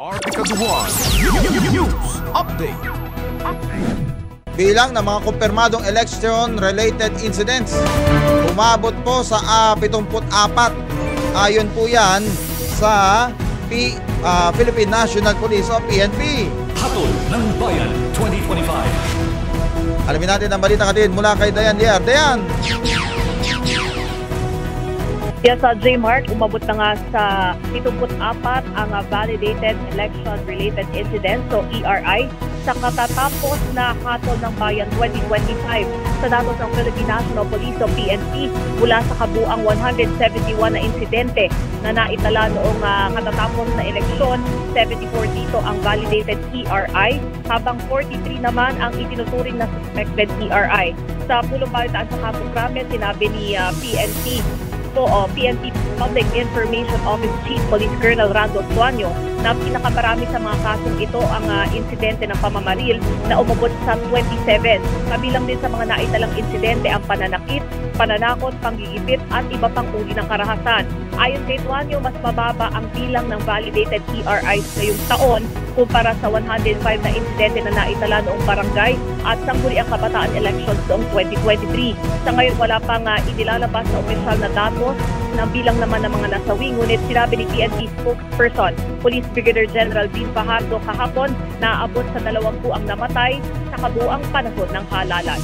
Articaduan News Update. Bilang ng mga kumpirmadong election-related incidents, umabot po sa 74. Ayon po yan sa Philippine National Police o PNP. Hatol ng Bayan 2025. Alamin natin ang balita katid mula kay Dayan Liar. Dayan! Yes, J-Mart, umabot na nga sa 74 ang validated election-related incidents o ERI sa katatapos na Hatol ng Bayan 2025 sa datos ng Philippine National Police o PNP mula sa kabuang 171 na insidente na naitala noong katatapos na eleksyon. 74 dito ang validated ERI habang 43 naman ang itinuturing na suspected ERI. Sa pulong balitaan sa Campo Crame, sinabi ni PNP Public Information Office Chief Police Colonel Rando Suanyo na pinakamarami sa mga kasong ito ang insidente ng pamamaril na umabot sa 27. Kabilang din sa mga naitalang insidente ang pananakit, pananakot, panggigipit at iba pang uri ng karahasan. Ayon kay Suanyo, mas mababa ang bilang ng validated ERIs ngayong taon kumpara sa 105 na insidente na naitala noong barangay at sangguniang kabataan elections noong 2023. Sa ngayon, wala pang inilalabas na opisyal na datos ng bilang naman ng mga nasawi. Ngunit sinabi ni PNP spokesperson, Police Brigadier General Dean Fajardo kahapon na aabot sa 20 ang namatay sa kabuang panahon ng halalan.